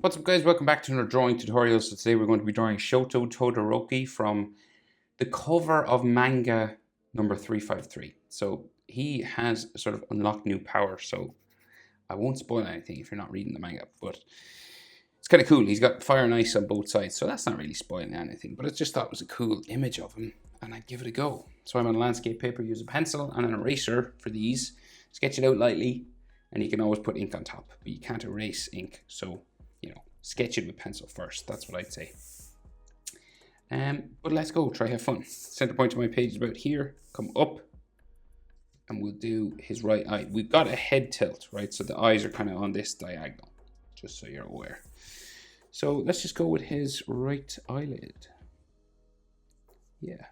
What's up guys, welcome back to another drawing tutorial. So today we're going to be drawing Shoto Todoroki from the cover of manga number 353. So he has sort of unlocked new power, so I won't spoil anything if you're not reading the manga, but it's kind of cool. He's got fire and ice on both sides, so that's not really spoiling anything, but I just thought it was a cool image of him and I'd give it a go. So I'm on landscape paper, use a pencil and an eraser for these. Sketch it out lightly, and you can always put ink on top, but you can't erase ink, so sketch it with pencil first. That's what I'd say. But let's go, try have fun. Center point of my page is about here. Come up, and we'll do his right eye. We've got a head tilt, right? So the eyes are kind of on this diagonal, just so you're aware. So let's just go with his right eyelid. Yeah.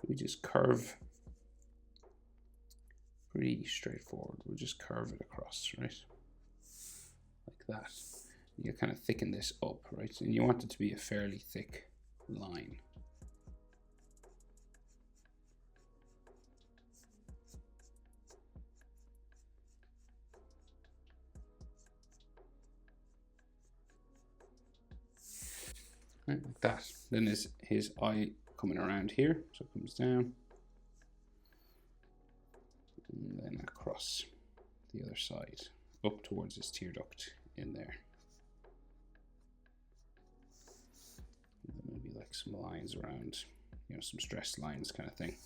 We just curve. Pretty straightforward. We'll just curve it across, right? Like that. You kind of thicken this up, right? And you want it to be a fairly thick line. Right, like that. Then there's his eye coming around here, so it comes down. And then across the other side, up towards his tear duct in there. Maybe like some lines around, some stressed lines kind of thing.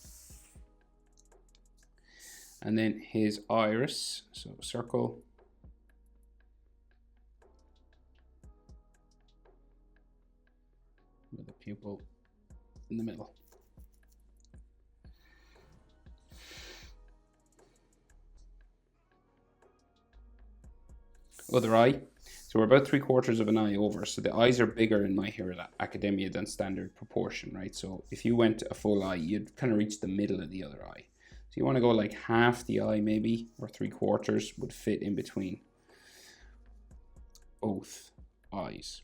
And then his iris, so circle. With a pupil in the middle. Other eye. So we're about 3/4 of an eye over. So the eyes are bigger in My Hero Academia than standard proportion, right? So if you went a full eye, you'd kind of reach the middle of the other eye. So you want to go like half the eye maybe, or 3/4 would fit in between both eyes.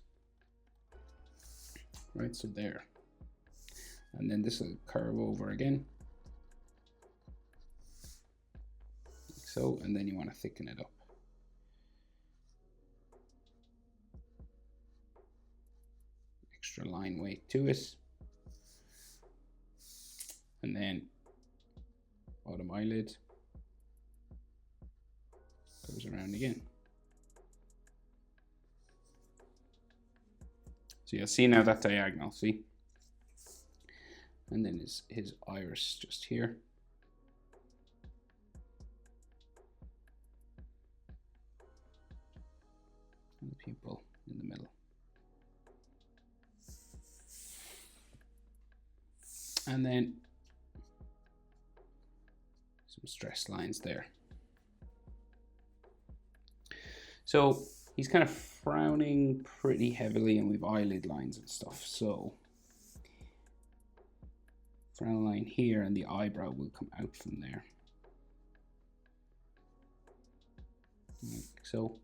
Right, so there. And then this will curve over again. Like so, and then you want to thicken it up. Extra line weight to it. And then bottom eyelid goes around again. So you'll see now that diagonal, see? And then his iris just here. And the pupil in the middle. And then some stress lines there. So he's kind of frowning pretty heavily, and we've eyelid lines and stuff. So frown line here, and the eyebrow will come out from there. Like so.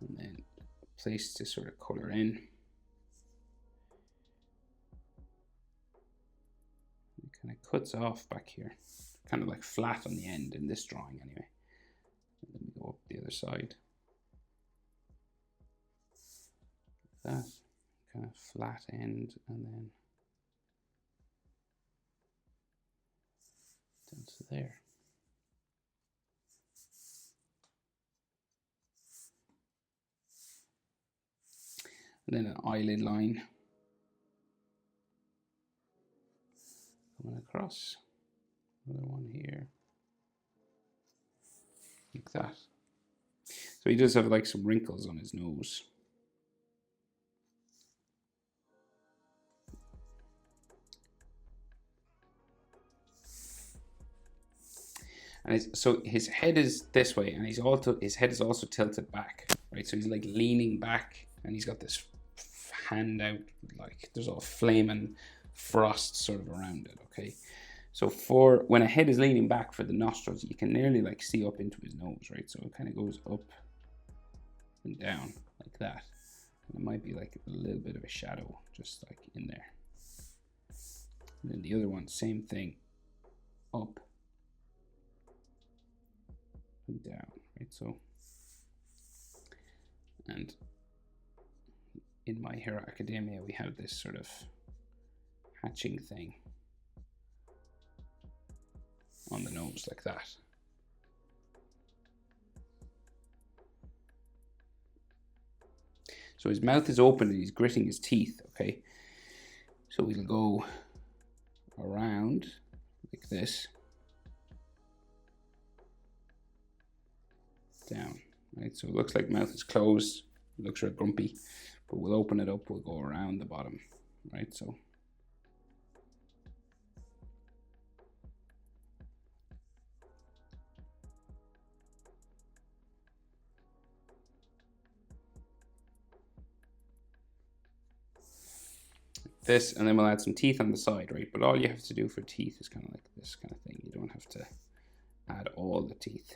And then a place to sort of color in. Kind of cuts off back here, kind of like flat on the end in this drawing anyway. And then we go up the other side. Like that, kind of flat end, and then down to there. And then an eyelid line. Coming across, another one here, like that. So he does have like some wrinkles on his nose. And so his head is this way, and his head is also tilted back, right? So he's like leaning back, and he's got this hand out, like there's all flame and frost sort of around it, okay? So for when a head is leaning back for the nostrils, you can nearly like see up into his nose, right? So it kind of goes up and down like that. And it might be like a little bit of a shadow just like in there. And then the other one, same thing, up and down, right? So And in My Hero Academia, we have this sort of hatching thing on the nose like that. So his mouth is open and he's gritting his teeth, okay? So we'll go around like this, down, right? So it looks like mouth is closed, it looks real grumpy, but we'll open it up, we'll go around the bottom, right? So this, and then we'll add some teeth on the side, right? But all you have to do for teeth is kind of like this kind of thing. You don't have to add all the teeth,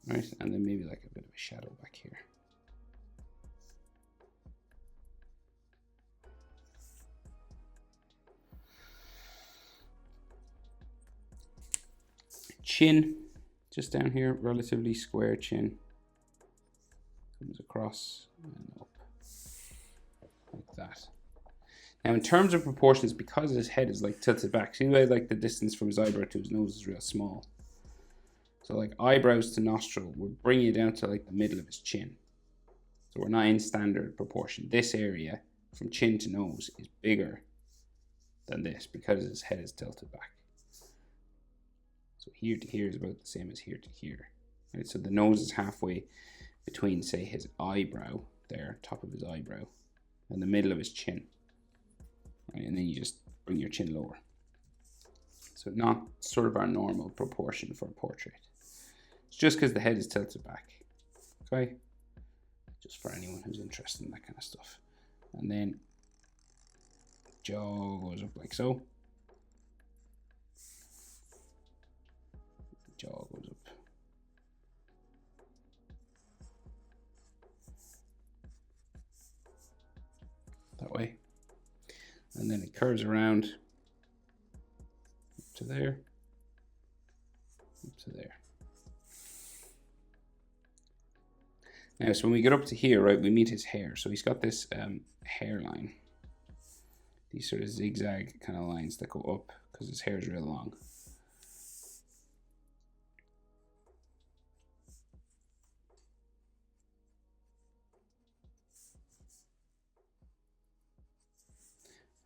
right? And then maybe like a bit of a shadow back here. Chin, just down here, relatively square chin. Comes across and up, like that. Now, in terms of proportions, because his head is like tilted back, see the way like the distance from his eyebrow to his nose is real small. So like eyebrows to nostril, we'll bring you down to like the middle of his chin. So we're not in standard proportion. This area from chin to nose is bigger than this because his head is tilted back. So here to here is about the same as here to here. Right? So the nose is halfway between, say, his eyebrow there, top of his eyebrow, and the middle of his chin. Right? And then you just bring your chin lower. So not sort of our normal proportion for a portrait. It's just because the head is tilted back. Okay? Just for anyone who's interested in that kind of stuff. And then jaw goes up like so. Jaw goes up. That way. And then it curves around up to there, up to there. Now, so when we get up to here, right, we meet his hair. So he's got this hairline. These sort of zigzag kind of lines that go up because his hair is real long.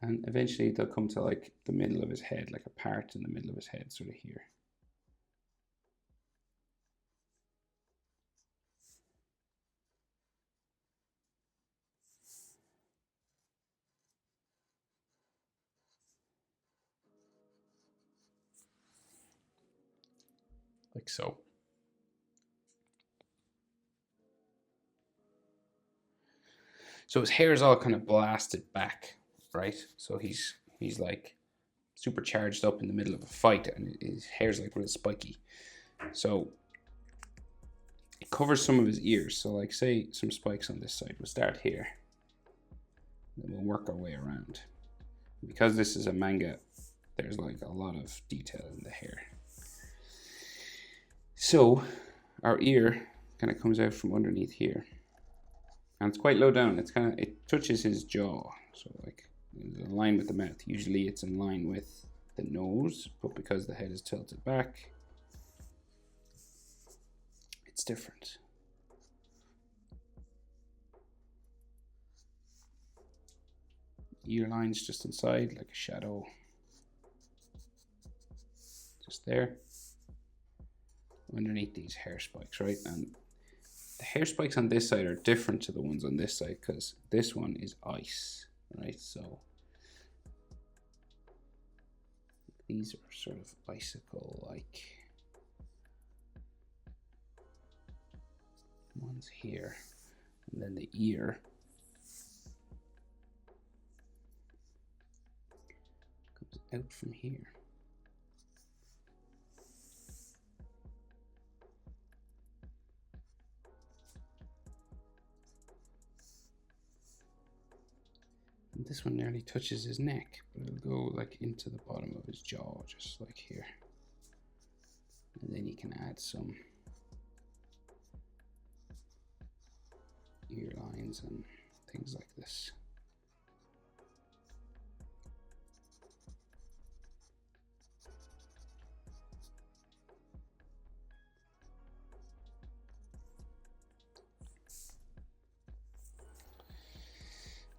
And eventually they'll come to like the middle of his head, like a part in the middle of his head, sort of here. Like so. So his hair is all kind of blasted back, right? So he's like super charged up in the middle of a fight, and his hair's like real spiky. So it covers some of his ears. So like say some spikes on this side. We'll start here. Then we'll work our way around. Because this is a manga, there's like a lot of detail in the hair. So our ear kind of comes out from underneath here. And it's quite low down. It's kind of, it touches his jaw. So like it's in line with the mouth. Usually it's in line with the nose, but because the head is tilted back, it's different. Ear lines just inside, like a shadow. Just there. Underneath these hair spikes, right? And the hair spikes on this side are different to the ones on this side because this one is ice, right? So these are sort of icicle-like ones here. And then the ear comes out from here. And this one nearly touches his neck, but it'll go like into the bottom of his jaw, just like here. And then you can add some lines and things like this.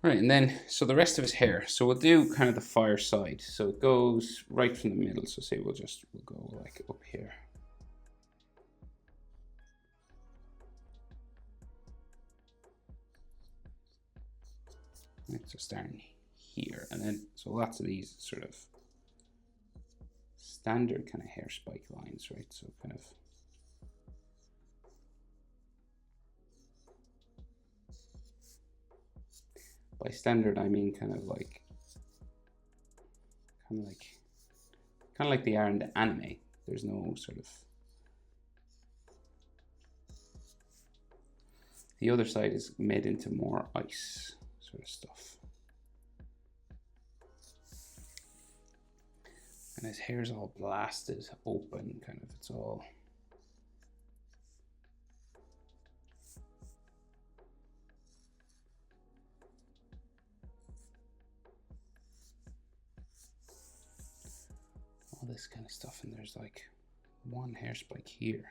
Right, and then, so the rest of his hair. So we'll do kind of the far side. So it goes right from the middle. So say we'll go like up here. Right, so starting here, and then, so lots of these sort of standard kind of hair spike lines, right? So kind of, by standard, I mean kind of like they are in the anime. There's no sort of, the other side is made into more ice sort of stuff. And his hair's all blasted open, kind of, it's all. All this kind of stuff, and there's like one hair spike here.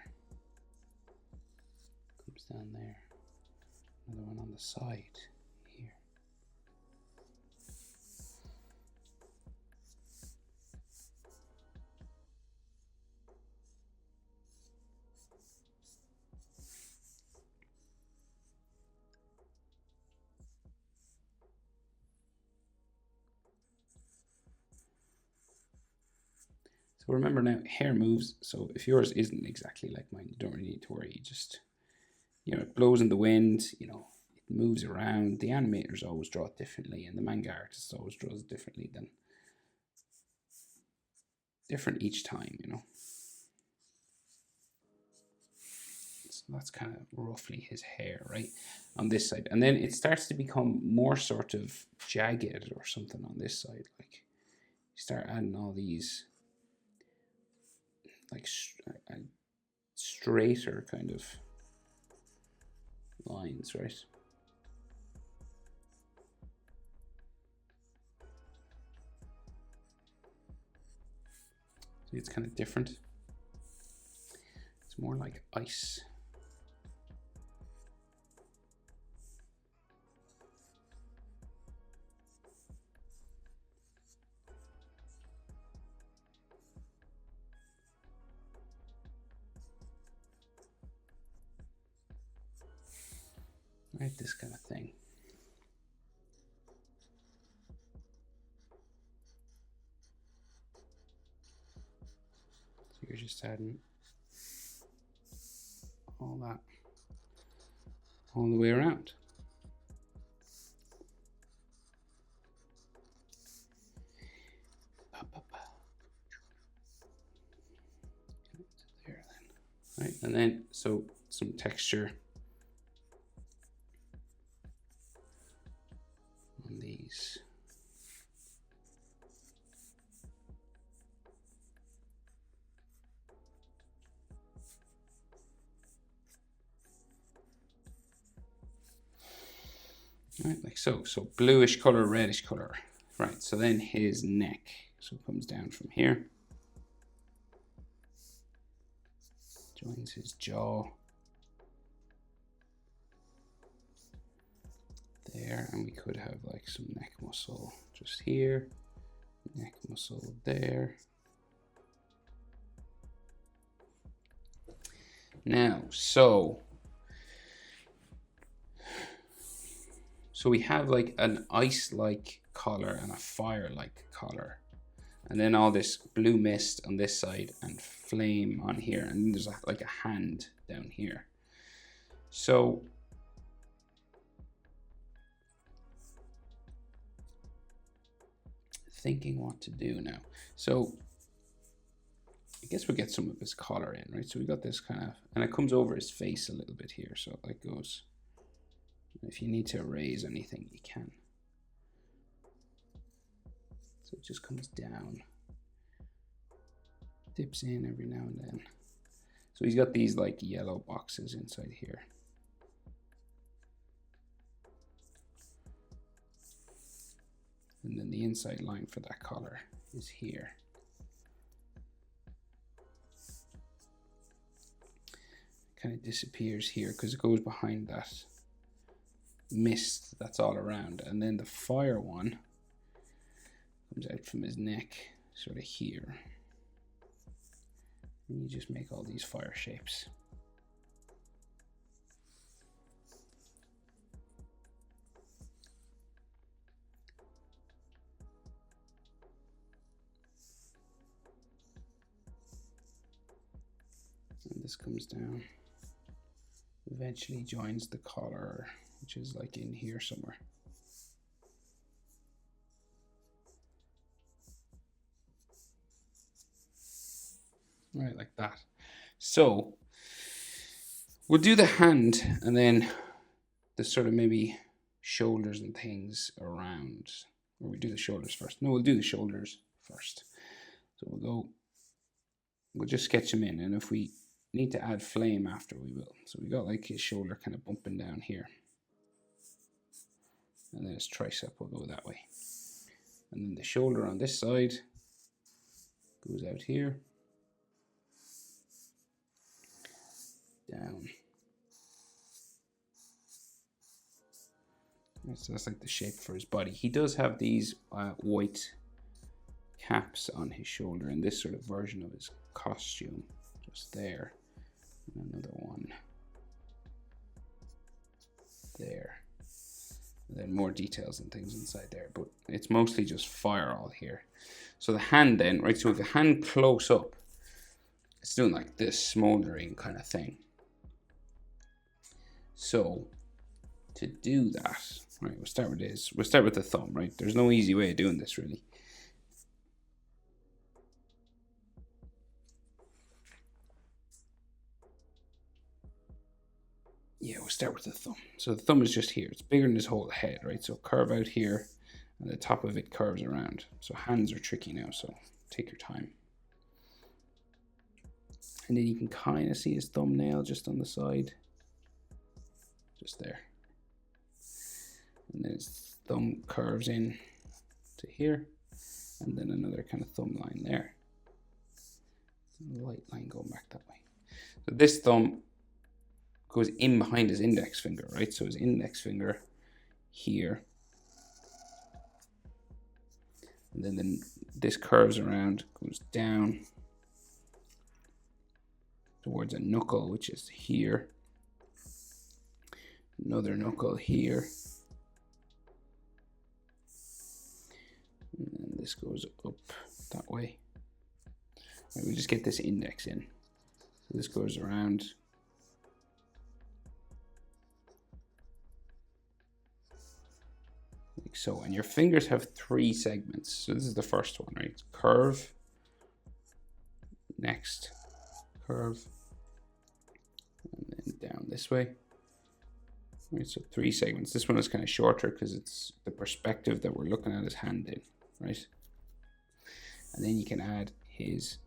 Comes down there. Another one on the side here. So remember now, hair moves. So if yours isn't exactly like mine, you don't really need to worry. You just, you know, it blows in the wind, you know, it moves around. The animators always draw it differently, and the manga artist always draws it differently than, different each time, you know. So that's kind of roughly his hair, right, on this side. And then it starts to become more sort of jagged or something on this side. Like, you start adding all these like straighter kind of lines, right? So it's kind of different. It's more like ice. Right, this kind of thing. So you're just adding all that all the way around. There then. Right, and then so some texture on these. Right, like so. So bluish color, reddish color. Right, so then his neck. So it comes down from here. Joins his jaw. There, and we could have like some neck muscle just here. Neck muscle there. Now, so we have like an ice-like collar and a fire-like collar, and then all this blue mist on this side and flame on here, and then there's like a hand down here. So thinking what to do now. So I guess we'll get some of his collar in, right? So we got this kind of, and it comes over his face a little bit here, so it like goes. If you need to erase anything, you can. So it just comes down, dips in every now and then. So he's got these like yellow boxes inside here. And then the inside line for that collar is here. Kind of disappears here because it goes behind that mist that's all around. And then the fire one comes out from his neck, sort of here. And you just make all these fire shapes. And this comes down. Eventually joins the collar, which is like in here somewhere. Right, like that. So we'll do the hand and then the sort of maybe shoulders and things around. Or we do the shoulders first. No, we'll do the shoulders first. So we'll just sketch them in, and if we need to add flame after, we will. So we got like his shoulder kind of bumping down here. And then his tricep will go that way. And then the shoulder on this side goes out here. Down. So that's like the shape for his body. He does have these white caps on his shoulder in this sort of version of his costume. Just there. And another one there. And then more details and things inside there, but it's mostly just fire all here. So the hand then, right, so with the hand close up, it's doing like this smoldering kind of thing. So to do that, right, we'll start with this. We'll start with the thumb, right? There's no easy way of doing this really. Yeah, we'll start with the thumb. So the thumb is just here. It's bigger than his whole head, right? So curve out here, and the top of it curves around. So hands are tricky now, so take your time. And then you can kind of see his thumbnail just on the side. Just there. And then his thumb curves in to here. And then another kind of thumb line there. Light line going back that way. So this thumb goes in behind his index finger, right? So his index finger here. And then this curves around, goes down towards a knuckle, which is here. Another knuckle here. And then this goes up that way. And we just get this index in. So this goes around. Like so. And your fingers have 3 segments. So this is the first one, right? Curve. Next. Curve. And then down this way. Right, so 3 segments. This one is kind of shorter because it's the perspective that we're looking at his hand in, right? And then you can add his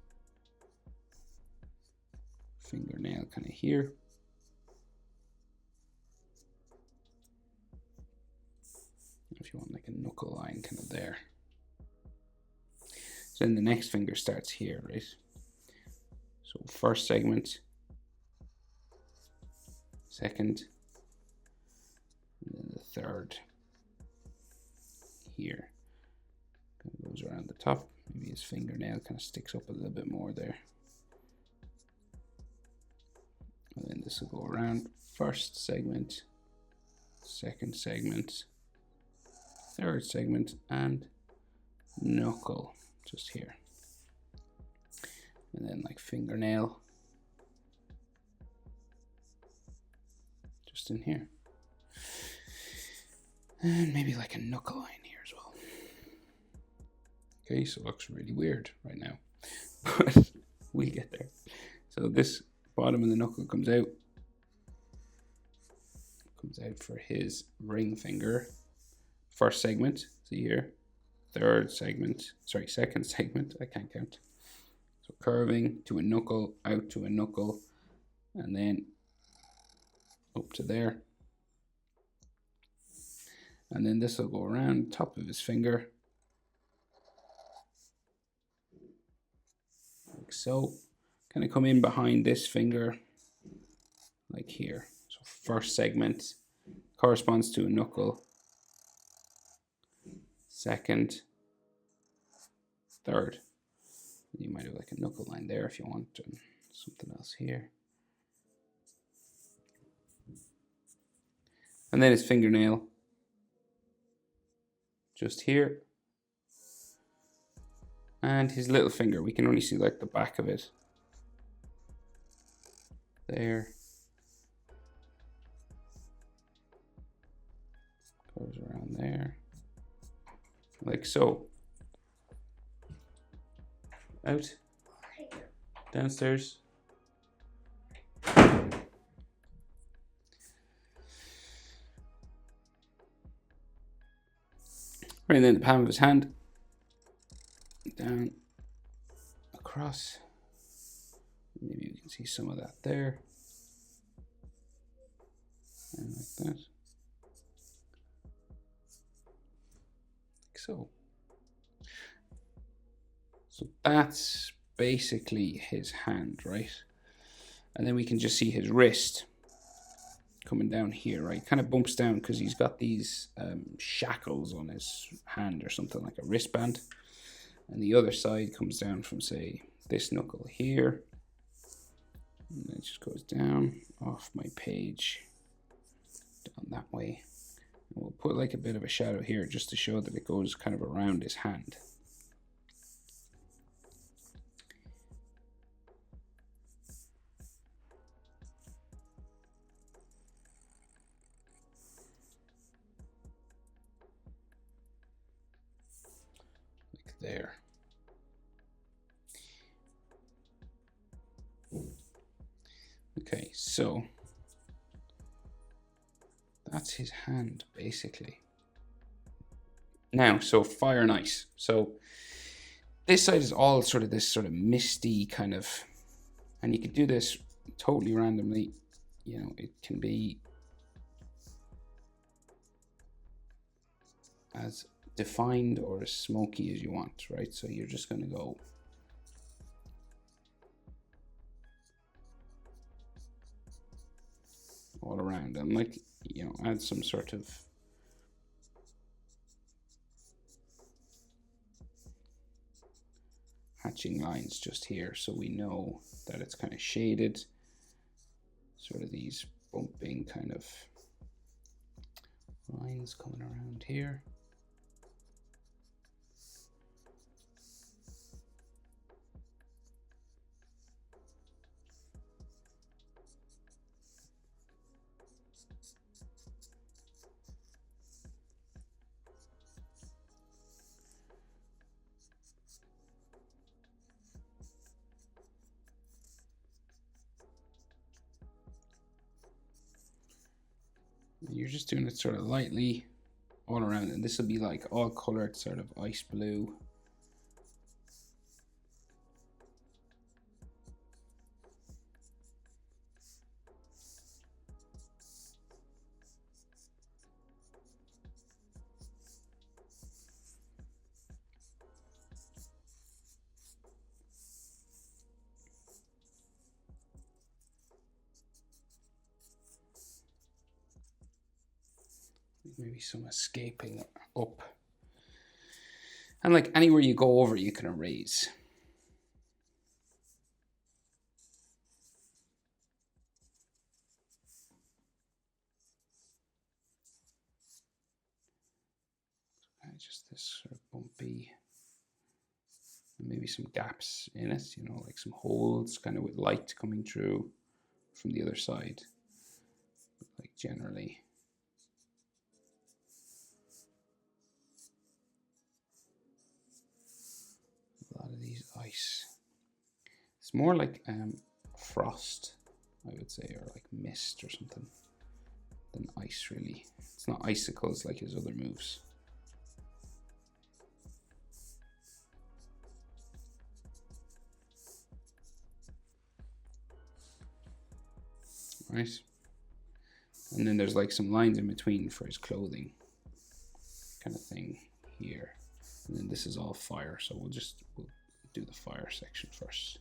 fingernail kind of here. If you want like a knuckle line kind of there. So then the next finger starts here, right? So first segment, second, and then the third here. Kind of goes around the top. Maybe his fingernail kind of sticks up a little bit more there. And then this will go around first segment, second segment, third segment, and knuckle just here. And then like fingernail just in here. And maybe like a knuckle line here as well. Okay, so it looks really weird right now, but we'll get there. So this bottom of the knuckle comes out for his ring finger. First segment, see here. Third segment, sorry, second segment, I can't count. So curving to a knuckle, out to a knuckle, and then up to there. And then this will go around top of his finger, like so. Kind of come in behind this finger, like here. So first segment corresponds to a knuckle. Second, third. You might have like a knuckle line there if you want, and something else here. And then his fingernail, just here. And his little finger, we can only see like the back of it. There. Goes around there. Like so. Out. Downstairs. Right in the palm of his hand. Down. Across. Maybe you can see some of that there. And like that. Like so. So that's basically his hand, right? And then we can just see his wrist coming down here, right? Kind of bumps down because he's got these shackles on his hand or something like a wristband. And the other side comes down from, say, this knuckle here. And it just goes down off my page, down that way. And we'll put like a bit of a shadow here just to show that it goes kind of around his hand. There. Okay, so that's his hand basically. Now, so fire and ice. So this side is all sort of this sort of misty kind of, and you can do this totally randomly. You know, it can be as defined or as smoky as you want, right? So you're just going to go all around and, like, you know, add some sort of hatching lines just here so we know that it's kind of shaded, sort of these bumping kind of lines coming around here. You're just doing it sort of lightly all around, and this will be like all colored sort of ice blue. Maybe some escaping up. And like anywhere you go over, you can erase. Just this sort of bumpy, maybe some gaps in it, you know, like some holes kind of with light coming through from the other side. But like generally. A lot of these ice. It's more like frost, I would say, or like mist or something than ice really. It's not icicles like his other moves. Right, and then there's like some lines in between for his clothing kind of thing here, and then this is all fire, so we'll do the fire section first.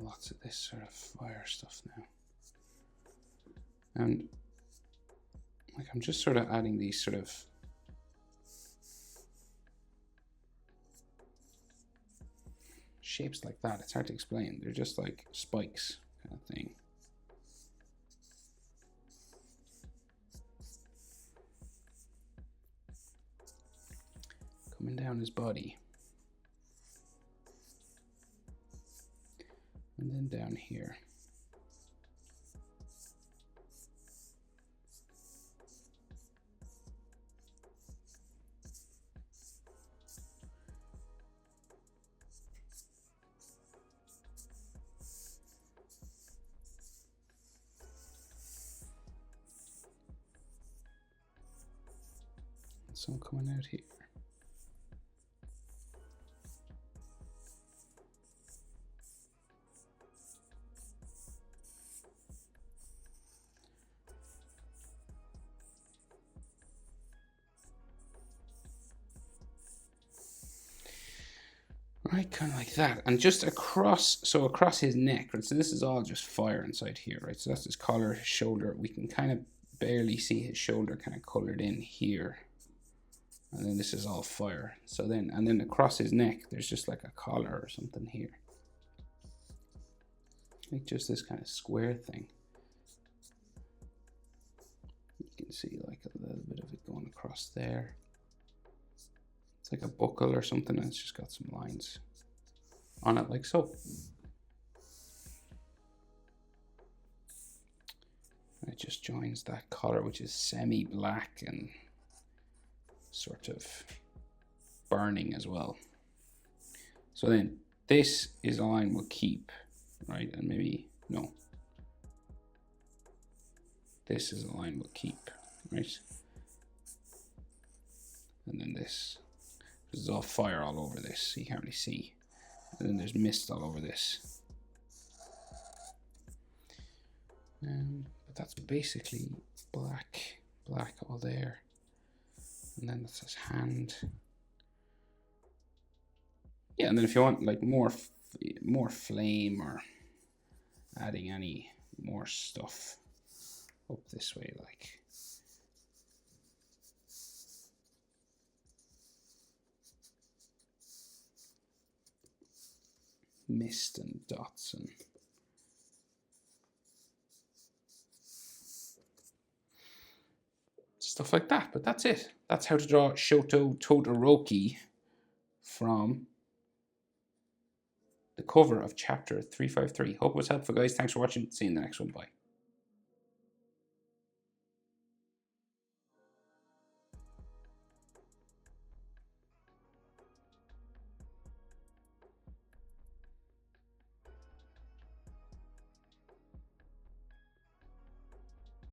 lots of this sort of fire stuff now. And like I'm just sort of adding these sort of shapes like that. It's hard to explain. They're just like spikes kind of thing. Coming down his body. And then down here. Some coming out here. Right, kind of like that. And just across, so across his neck, right? So this is all just fire inside here, right? So that's his collar, his shoulder. We can kind of barely see his shoulder kind of colored in here. And then this is all fire. So then, and then across his neck, there's just like a collar or something here. Like just this kind of square thing. You can see like a little bit of it going across there. It's like a buckle or something, and it's just got some lines on it like so. And it just joins that collar, which is semi-black and sort of burning as well. So then this is a line we'll keep, right? And maybe, no. This is a line we'll keep, right? And then this is all fire all over this, so you can't really see. And then there's mist all over this. But that's basically black all there. And then that's his hand. Yeah, and then if you want like more flame or adding any more stuff up this way, like mist and dots and stuff like that. But that's it. That's how to draw Shoto Todoroki from the cover of chapter 353. Hope it was helpful, guys. Thanks for watching. See you in the next one. Bye.